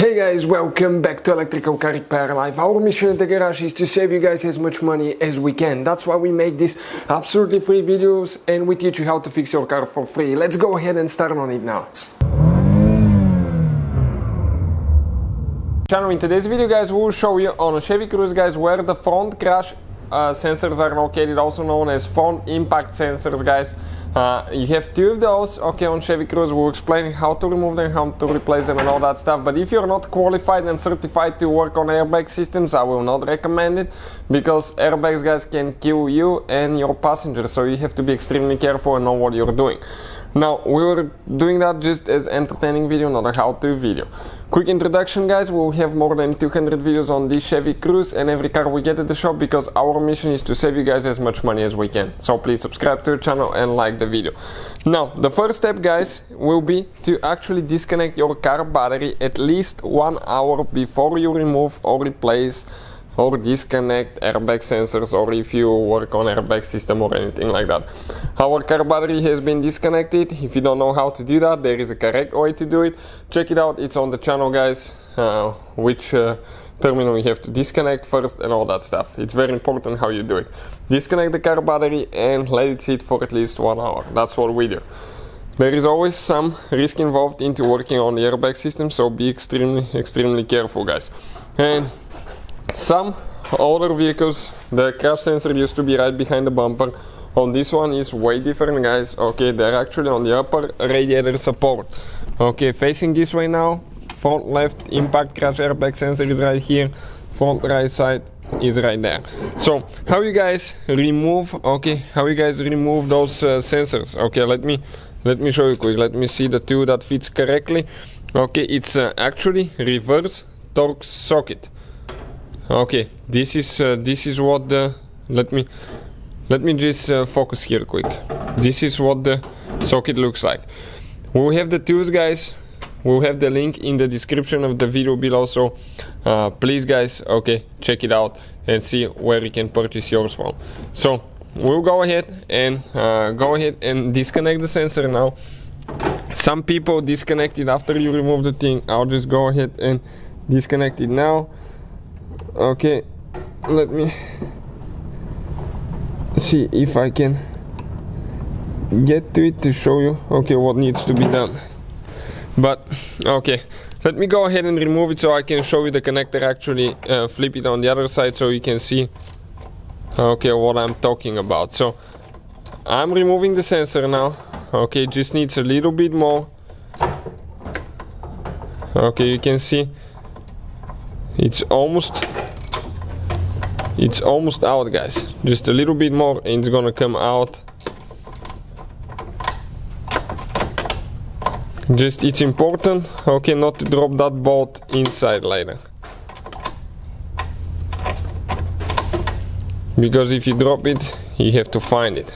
Hey guys, welcome back to Electrical Car Repair Live. Our mission in the garage is to save you guys as much money as we can. That's why we make these absolutely free videos and we teach you how to fix your car for free. Let's go ahead and start on it now. In today's video guys, we will show you on a Chevy Cruze guys where the front crash sensors are located, also known as front impact sensors guys. You have two of those, okay, on Chevy Cruze. We'll explain how to remove them, how to replace them and all that stuff. But if you're not qualified and certified to work on airbag systems, I will not recommend it, because airbags guys can kill you and your passengers, so you have to be extremely careful and know what you're doing. Now, we were doing that just as entertaining video, not a how-to video. Quick introduction guys, we'll have more than 200 videos on this Chevy Cruze and every car we get at the shop, because our mission is to save you guys as much money as we can. So please subscribe to the channel and like the video. Now, the first step guys will be to actually disconnect your car battery at least 1 hour before you remove or replace or disconnect airbag sensors, or if you work on airbag system or anything like that. Our car battery has been disconnected. If you don't know how to do that, there is a correct way to do it. Check it out, it's on the channel guys, which terminal you have to disconnect first and all that stuff. It's very important how you do it. Disconnect the car battery and let it sit for at least 1 hour. That's what we do. There is always some risk involved into working on the airbag system, so be extremely careful guys. And some older vehicles, the crash sensor used to be right behind the bumper. On this one is way different guys. Okay, they're actually on the upper radiator support. Okay, facing this way now, front left impact crash airbag sensor is right here, front right side is right there. So how you guys remove those sensors? Okay, let me show you quick. Let me see the two that fits correctly. Okay, it's actually reverse torque socket. Okay, this is what the let me just focus here quick. This is what the socket looks like. We'll have the tools guys, we'll have the link in the description of the video below, so please guys, okay, check it out and see where you can purchase yours from. So we'll go ahead and disconnect the sensor now. Some people disconnect it after you remove the thing. I'll just go ahead and disconnect it now. Okay, let me see if I can get to it to show you, okay, what needs to be done. But okay, let me go ahead and remove it so I can show you the connector. Actually flip it on the other side so you can see, okay, what I'm talking about. So I'm removing the sensor now. Okay, just needs a little bit more. Okay, you can see it's almost out guys. Just a little bit more and it's gonna come out. Just, it's important, okay, not to drop that bolt inside later, because if you drop it you have to find it.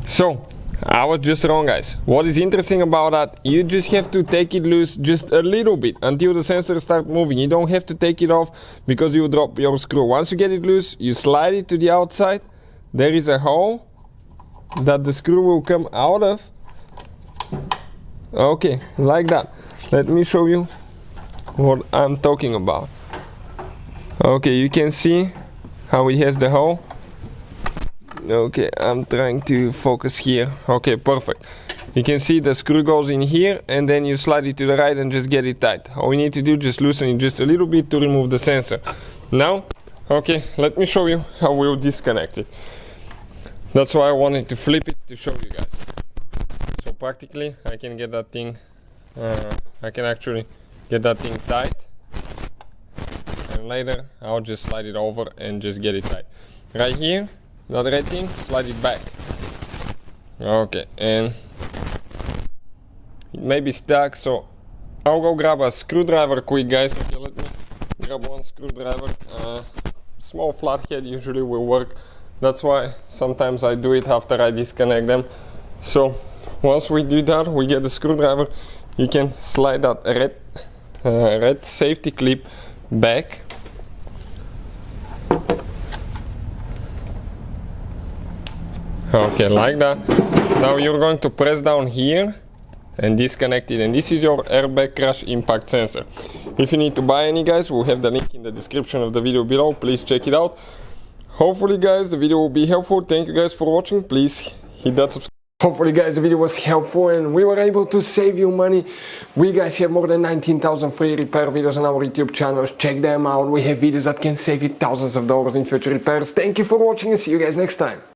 So I was just wrong guys. What is interesting about that, you just have to take it loose just a little bit until the sensor starts moving. You don't have to take it off because you will drop your screw. Once you get it loose, you slide it to the outside. There is a hole that the screw will come out of. Okay, like that. Let me show you what I'm talking about. Okay, you can see how it has the hole. Okay, I'm trying to focus here. Okay, perfect. You can see the screw goes in here and then you slide it to the right and just get it tight. All we need to do is just loosen it just a little bit to remove the sensor. Now, okay, let me show you how we'll disconnect it. That's why I wanted to flip it to show you guys. So practically I can get that thing, I can actually get that thing tight, and later I'll just slide it over and just get it tight. Right here, that red thing, slide it back. Okay, and it may be stuck, so I'll go grab a screwdriver quick guys. Okay, let me grab one screwdriver. Small flathead usually will work. That's why sometimes I do it after I disconnect them. So once we do that, we get the screwdriver. You can slide that red safety clip back. Okay, like that. Now you're going to press down here and disconnect it, and this is your airbag crash impact sensor. If you need to buy any, guys, we'll have the link in the description of the video below. Please check it out. Hopefully, guys, the video will be helpful. Thank you guys for watching. Please hit that subscribe. Hopefully, guys, the video was helpful and we were able to save you money. We guys have more than 19,000 free repair videos on our YouTube channels. Check them out. We have videos that can save you thousands of dollars in future repairs. Thank you for watching and see you guys next time.